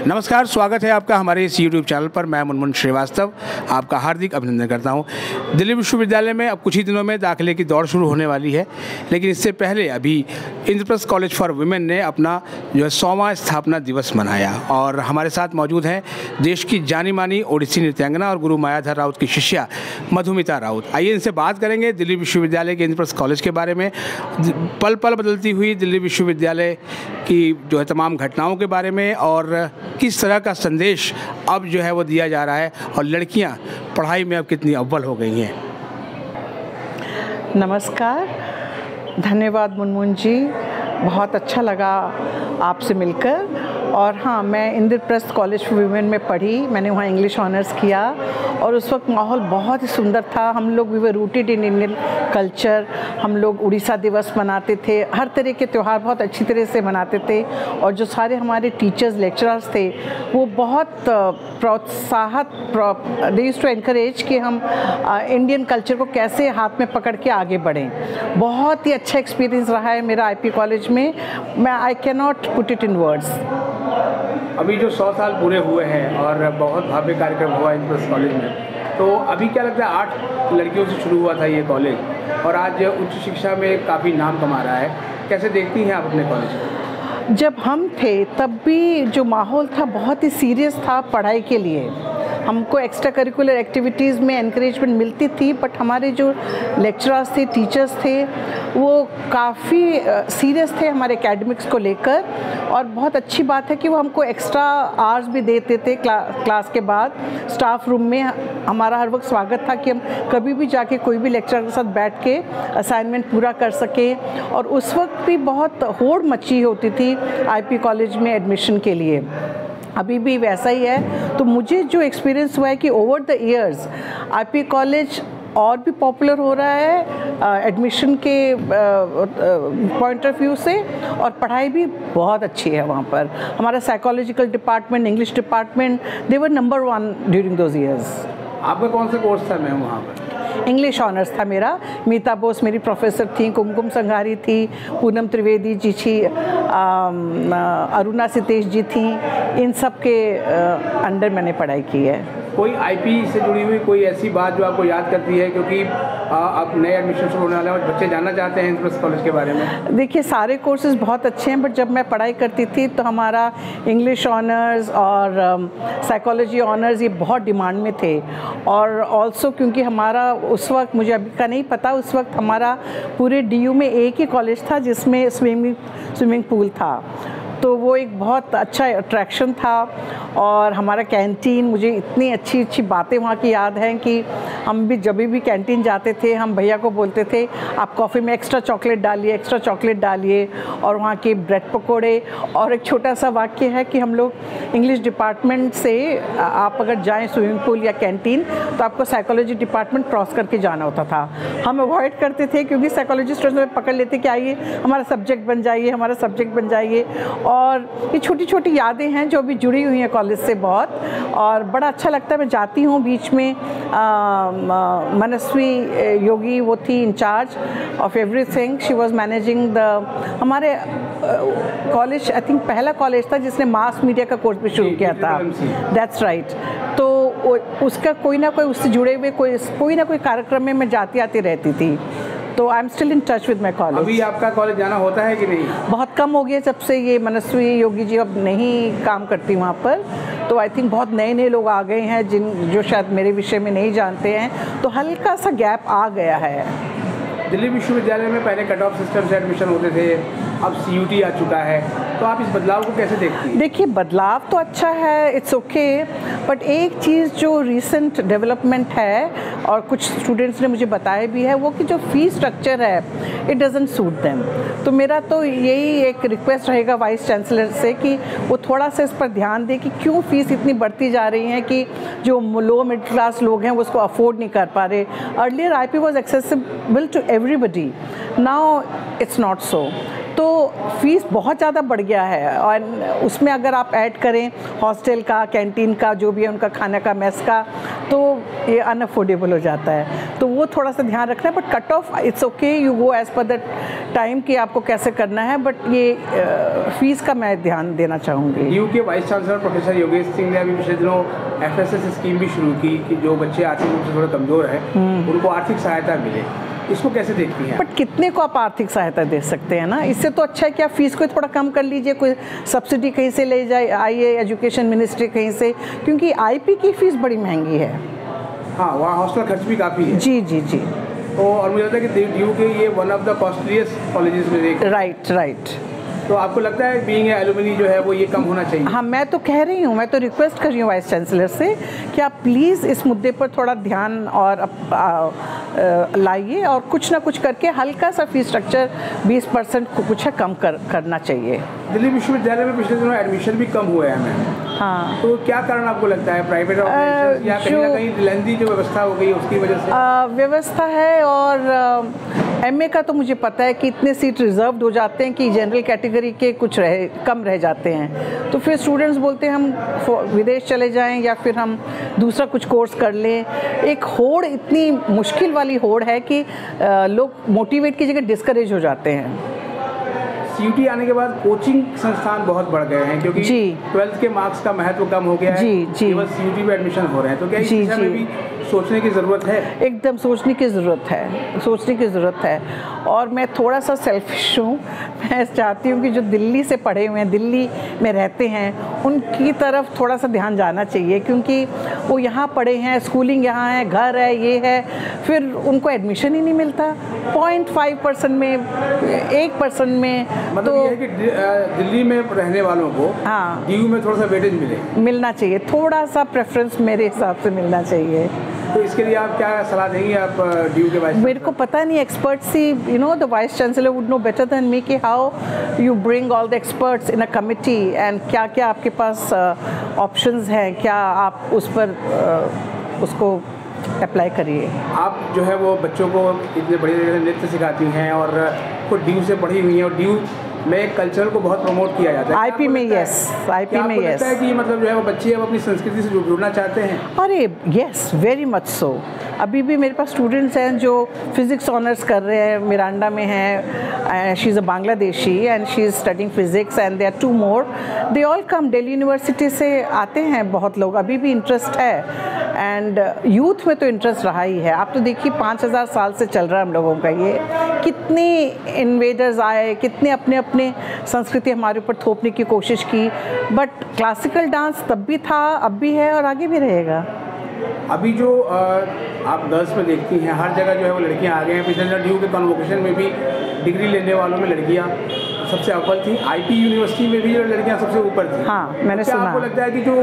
नमस्कार, स्वागत है आपका हमारे इस YouTube चैनल पर। मैं मुनमुन श्रीवास्तव आपका हार्दिक अभिनंदन करता हूं। दिल्ली विश्वविद्यालय में अब कुछ ही दिनों में दाखिले की दौड़ शुरू होने वाली है, लेकिन इससे पहले अभी इंद्रप्रस्थ कॉलेज फॉर वुमेन ने अपना जो है 100वां स्थापना दिवस मनाया और हमारे साथ मौजूद हैं देश की जानी मानी ओडिसी नृत्यांगना और गुरु मायाधर राउत की शिष्या मधुमिता राउत। आइए इनसे बात करेंगे दिल्ली विश्वविद्यालय के इंद्रप्रस्थ कॉलेज के बारे में, पल पल बदलती हुई दिल्ली विश्वविद्यालय की जो है तमाम घटनाओं के बारे में और किस तरह का संदेश अब जो है वो दिया जा रहा है और लड़कियां पढ़ाई में अब कितनी अव्वल हो गई हैं। नमस्कार, धन्यवाद मुनमुन जी, बहुत अच्छा लगा आपसे मिलकर। और हाँ, मैं इंद्रप्रस्थ कॉलेज फॉर वुमेन में पढ़ी, मैंने वहाँ इंग्लिश ऑनर्स किया और उस वक्त माहौल बहुत ही सुंदर था। हम लोग we were rooted in Indian culture, हम लोग उड़ीसा दिवस मनाते थे, हर तरह के त्यौहार बहुत अच्छी तरह से मनाते थे और जो सारे हमारे टीचर्स लेक्चरर्स थे वो बहुत प्रोत्साहित दे यूज्ड टू एनकरेज कि हम इंडियन कल्चर को कैसे हाथ में पकड़ के आगे बढ़ें। बहुत ही अच्छा एक्सपीरियंस रहा है मेरा आईपी कॉलेज में, मैं I can not put it in words. अभी जो 100 साल पूरे हुए हैं और बहुत भव्य कार्यक्रम हुआ इंद्रप्रस्थ कॉलेज में, तो अभी क्या लगता है 8 लड़कियों से शुरू हुआ था ये कॉलेज और आज उच्च शिक्षा में काफ़ी नाम कमा रहा है, कैसे देखती हैं आप अपने कॉलेज को? जब हम थे तब भी जो माहौल था बहुत ही सीरियस था पढ़ाई के लिए। हमको एक्स्ट्रा करिकुलर एक्टिविटीज़ में एनकरेजमेंट मिलती थी, बट हमारे जो लेक्चरर्स थे, टीचर्स थे, वो काफ़ी सीरियस थे हमारे एकेडमिक्स को लेकर। और बहुत अच्छी बात है कि वो हमको एक्स्ट्रा आवर्स भी देते थे क्लास के बाद। स्टाफ रूम में हमारा हर वक्त स्वागत था कि हम कभी भी जाके कोई भी लेक्चरर के साथ बैठ के असाइनमेंट पूरा कर सकें। और उस वक्त भी बहुत होड़ मची होती थी आईपी कॉलेज में एडमिशन के लिए, अभी भी वैसा ही है। तो मुझे जो एक्सपीरियंस हुआ है कि over the years IP college और भी पॉपुलर हो रहा है एडमिशन के पॉइंट ऑफ व्यू से, और पढ़ाई भी बहुत अच्छी है वहाँ पर। हमारा psychological department, English department, they were number 1 during those years. आपका कौन सा कोर्स था मैम वहाँ पर? इंग्लिश ऑनर्स था मेरा। मीता बोस मेरी प्रोफेसर थी, कुमकुम संघारी थी, पूनम त्रिवेदी जी थी, अरुणा सितेश जी थी, इन सब के अंडर मैंने पढ़ाई की है। कोई आईपी से जुड़ी हुई कोई ऐसी बात जो आपको याद करती है, क्योंकि अब नए एडमिशन शुरू होने वाले हैं और बच्चे जानना चाहते हैं इंद्रप्रस्थ कॉलेज के बारे में? देखिए, सारे कोर्सेज बहुत अच्छे हैं, बट जब मैं पढ़ाई करती थी तो हमारा इंग्लिश ऑनर्स और साइकोलॉजी ऑनर्स ये बहुत डिमांड में थे। और ऑल्सो क्योंकि हमारा उस वक्त, मुझे अभी का नहीं पता, उस वक्त हमारा पूरे डीयू में एक ही कॉलेज था जिसमें स्विमिंग पूल था, तो वो एक बहुत अच्छा अट्रैक्शन था। और हमारा कैंटीन, मुझे इतनी अच्छी अच्छी बातें वहाँ की याद हैं कि हम भी जब भी कैंटीन जाते थे हम भैया को बोलते थे आप कॉफ़ी में एक्स्ट्रा चॉकलेट डालिए, एक्स्ट्रा चॉकलेट डालिए। और वहाँ के ब्रेड पकोड़े। और एक छोटा सा वाक्य है कि हम लोग इंग्लिश डिपार्टमेंट से आप अगर जाएँ स्विमिंग पूल या कैंटीन तो आपको साइकोलॉजी डिपार्टमेंट क्रॉस करके जाना होता था। हम अवॉइड करते थे क्योंकि साइकोलॉजिस्ट में पकड़ लेते कि आइए हमारा सब्जेक्ट बन जाइए, हमारा सब्जेक्ट बन जाइए। और ये छोटी छोटी यादें हैं जो अभी जुड़ी हुई हैं कॉलेज से बहुत, और बड़ा अच्छा लगता है। मैं जाती हूँ बीच में, मनस्वी योगी वो थी in charge of everything, she was managing the, हमारे कॉलेज आई थिंक पहला कॉलेज था जिसने मास मीडिया का कोर्स भी शुरू किया था। That's right. तो उसका कोई ना कोई, उससे जुड़े हुए कोई ना कोई कार्यक्रम में मैं जाती आती रहती थी। तो I am still in touch with my college. अभी आपका कॉलेज जाना होता है कि नहीं? बहुत कम हो गया जब से ये मनस्वी योगी जी अब नहीं काम करती वहाँ पर। तो आई थिंक बहुत नए लोग आ गए हैं जो शायद मेरे विषय में नहीं जानते हैं, तो हल्का सा गैप आ गया है। दिल्ली विश्वविद्यालय में पहले कट ऑफ सिस्टम से एडमिशन होते थे, अब सीयूटी आ चुका है, तो आप इस बदलाव को कैसे देखती हैं? देखिए, बदलाव तो अच्छा है, इट्स ओके, बट एक चीज़ जो रिसेंट डेवलपमेंट है और कुछ स्टूडेंट्स ने मुझे बताया भी है, वो कि जो फीस स्ट्रक्चर है इट डजंट सूट देम। तो मेरा तो यही एक रिक्वेस्ट रहेगा वाइस चांसलर से कि वो थोड़ा सा इस पर ध्यान दे कि क्यों फ़ीस इतनी बढ़ती जा रही है कि जो लो मिडिल क्लास लोग हैं वो उसको अफोर्ड नहीं कर पा रहे। Earlier IP was accessible to everybody, now it's not so. तो फीस बहुत ज़्यादा बढ़ गया है, और उसमें अगर आप ऐड करें हॉस्टल का, कैंटीन का, जो भी है उनका खाने का, मेस का, तो ये अनअफोर्डेबल हो जाता है। तो वो थोड़ा सा ध्यान रखना है, but cut off it's okay, you go as per the time कि आपको कैसे करना है, बट ये फीस का मैं ध्यान देना चाहूँगी। DU के vice chancellor professor Yogesh Singh ने अभी पिछले दिनों FSS स्कीम भी शुरू की कि जो बच्चे आर्थिक रूप से थोड़े कमज़ोर हैं उनको आर्थिक सहायता मिले, इसको कैसे देखती हैं? बट कितने को आप आर्थिक सहायता दे सकते हैं ना, इससे तो अच्छा है कि आप फीस को थोड़ा कम कर लीजिए, कोई सब्सिडी कहीं से ले जाए, आइए एजुकेशन मिनिस्ट्री कहीं से, क्योंकि IP की फ़ीस बड़ी महंगी है। हाँ, वहाँ हॉस्टल खर्च भी काफ़ी है। जी जी जी। तो और मुझे लगता है कि DU के ये one of the costliest colleges में एक। राइट। तो आपको लगता है बीइंग एलुमनी जो है वो ये कम होना चाहिए? हाँ, मैं तो कह रही हूँ, मैं तो रिक्वेस्ट कर रही हूँ वाइस चांसलर से कि आप प्लीज़ इस मुद्दे पर थोड़ा ध्यान और लाइए, और कुछ ना कुछ करके हल्का सा फीस स्ट्रक्चर 20% कुछ है कम करना चाहिए। दिल्ली विश्वविद्यालय में पिछले दिनों एडमिशन भी कम हुए हैं मैम। हाँ, तो क्या कारण आपको लगता है? प्राइवेट ऑर्गेनाइजेशन या कहीं ना कहीं लेंदी जो व्यवस्था हो गई है उसकी वजह से? व्यवस्था है, और MA का तो मुझे पता है कि इतने सीट रिजर्व्ड हो जाते हैं कि जनरल कैटेगरी के कुछ कम रह जाते हैं, तो फिर स्टूडेंट्स बोलते हैं हम विदेश चले जाएं या फिर हम दूसरा कुछ कोर्स कर लें। एक होड़, इतनी मुश्किल वाली होड़ है कि लोग मोटिवेट की जगह डिस्करेज हो जाते हैं। CUT आने के बाद कोचिंग संस्थान बहुत बढ़ गए हैं, क्योंकि 12th के मार्क्स का महत्व कम हो गया है, केवल CUT में एडमिशन हो रहे हैं। तो क्या इस दिशा में भी सोचने की ज़रूरत है? एकदम सोचने की ज़रूरत है। और मैं थोड़ा सा सेल्फिश हूँ, मैं चाहती हूँ कि जो दिल्ली से पढ़े हुए हैं, दिल्ली में रहते हैं, उनकी तरफ थोड़ा सा ध्यान जाना चाहिए, क्योंकि वो यहाँ पढ़े हैं, स्कूलिंग यहाँ है, घर है, ये है, फिर उनको एडमिशन ही नहीं मिलता 0.5% में, 1% में। मतलब तो ये है कि दिल्ली में रहने वालों को हाँ, DU में थोड़ा सा वेटेज मिलना चाहिए, थोड़ा सा प्रेफरेंस मेरे हिसाब से मिलना चाहिए। तो इसके लिए आप क्या सलाह देंगी आप DU के वाइस? मेरे को पता नहीं, एक्सपर्ट्स ही, you know, the vice chancellor would know better than me कि how you bring all the experts in a committee, and क्या क्या आपके पास ऑप्शंस हैं, क्या आप उस पर उसको अप्लाई करिए। आप जो है वो बच्चों को इतने बढ़िया तरीके से नृत्य सिखाती हैं, और खुद DU से पढ़ी हुई हैं, और DU में कल्चर को बहुत प्रमोट किया जाता है। IP में यस, IP में यस। लगता है कि मतलब जो है वो बच्चे अब अपनी संस्कृति से जुड़ना चाहते हैं? अरे यस, वेरी मच सो। अभी भी मेरे पास स्टूडेंट्स हैं जो फिज़िक्स ऑनर्स कर रहे हैं, मिरांडा में हैं, she is a Bangladeshi and she is studying physics, and they are 2 more, they all come, Delhi university से आते हैं बहुत लोग, अभी भी इंटरेस्ट है, एंड यूथ में तो इंटरेस्ट रहा ही है। आप तो देखिए 5000 साल से चल रहा है हम लोगों का ये, कितने इन्वेडर्स आए, कितने अपने अपने संस्कृति हमारे ऊपर थोपने की कोशिश की, बट क्लासिकल डांस तब भी था, अब भी है, और आगे भी रहेगा। अभी जो आप गर्ल्स में देखती हैं, हर जगह जो है वो लड़कियां आ गए हैं। पिछले DU के कॉन्वोकेशन में भी डिग्री लेने वालों में लड़कियां सबसे अव्वल थी, IP यूनिवर्सिटी में भी लड़कियां सबसे ऊपर थी। हाँ, मैंने सुना। आपको लगता है कि जो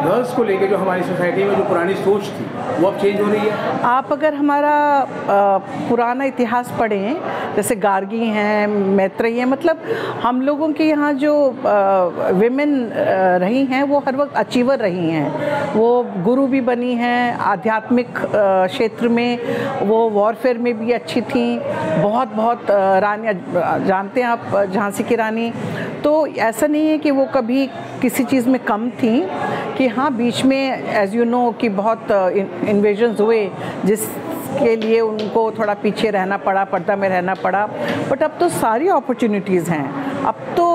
गर्ल्स को लेके जो हमारी सोसाइटी में जो पुरानी सोच थी वो अब चेंज हो रही है? आप अगर हमारा पुराना इतिहास पढ़ें, जैसे गार्गी हैं, मैत्रेयी हैं, मतलब हम लोगों के यहाँ जो विमेन रही हैं वो हर वक्त अचीवर रही हैं, वो गुरु भी बनी हैं, आध्यात्मिक क्षेत्र में वो वॉरफेयर में भी अच्छी थी, बहुत रानी, जानते हैं आप झांसी की रानी, तो ऐसा नहीं है कि वो कभी किसी चीज़ में कम थी, कि हाँ बीच में एज यू नो कि बहुत इन्वेजन्स हुए जिसके लिए उनको थोड़ा पीछे रहना पड़ा, पर्दा में रहना पड़ा, बट अब तो सारी अपॉर्चुनिटीज़ हैं। अब तो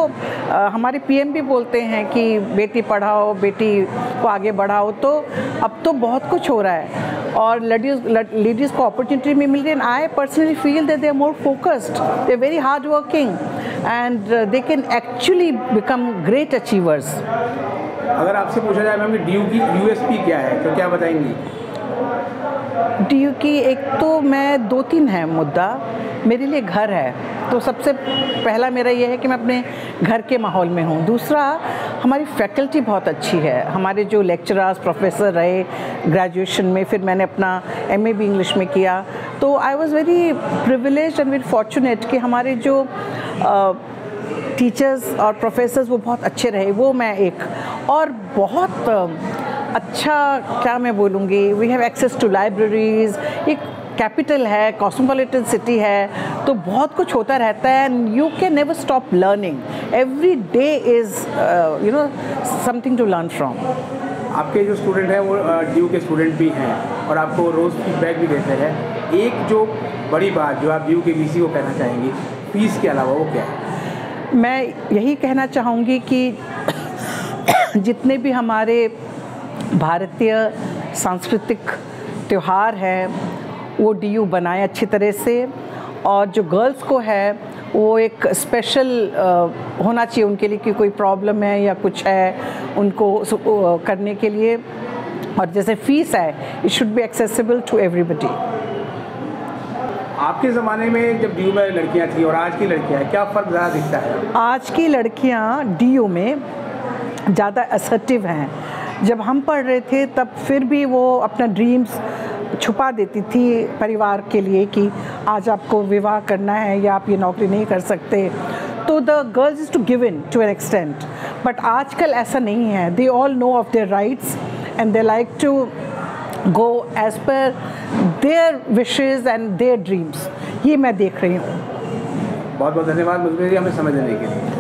हमारे PM भी बोलते हैं कि बेटी पढ़ाओ, बेटी को आगे बढ़ाओ, तो अब तो बहुत कुछ हो रहा है और लेडीज़ को अपॉर्चुनिटी भी मिल रही है। And I personally feel that they are more focused, they are very hard working and they can actually become great achievers. अगर आपसे पूछा जाए मैम कि DU की USP क्या है तो क्या बताएंगी? DU की एक तो मैं 2-3 है मुद्दा। मेरे लिए घर है, तो सबसे पहला मेरा ये है कि मैं अपने घर के माहौल में हूँ। दूसरा, हमारी फैकल्टी बहुत अच्छी है, हमारे जो लेक्चरर्स प्रोफेसर रहे ग्रेजुएशन में, फिर मैंने अपना MA भी इंग्लिश में किया, तो I was very privileged and very fortunate कि हमारे जो टीचर्स और प्रोफेसर्स वो बहुत अच्छे रहे, वो मैं एक। और बहुत अच्छा, क्या मैं बोलूँगी, we have access to libraries, एक कैपिटल है, कॉस्मोपॉलिटन सिटी है, तो बहुत कुछ होता रहता है and you can never stop learning. Every day is something to learn from. आपके जो स्टूडेंट हैं वो ड्यू के स्टूडेंट भी हैं और आपको रोज़ फीडबैक भी देते हैं. एक जो बड़ी बात जो आप ड्यू के वीसी को कहना चाहेंगी फीस के अलावा वो क्या है? मैं यही कहना चाहूँगी कि जितने भी हमारे भारतीय सांस्कृतिक त्यौहार है वो DU बनाए अच्छी तरह से, और जो गर्ल्स को है वो एक स्पेशल होना चाहिए उनके लिए कि कोई प्रॉब्लम है या कुछ है उनको करने के लिए. और जैसे फ़ीस है it should be accessible to everybody. आपके ज़माने में जब DU में लड़कियां थी और आज की लड़कियां, क्या फ़र्क ज़्यादा दिखता है? आज की लड़कियां DU में ज़्यादा असर्टिव हैं. जब हम पढ़ रहे थे तब फिर भी वो अपना ड्रीम्स छुपा देती थी परिवार के लिए कि आज आपको विवाह करना है या आप ये नौकरी नहीं कर सकते. तो the girls is to give in to an extent. But आजकल ऐसा नहीं है. They all know of their rights and they like to go as per their wishes and their dreams. ये मैं देख रही हूँ. बहुत बहुत धन्यवाद मुझे हमें समझ देने के लिए.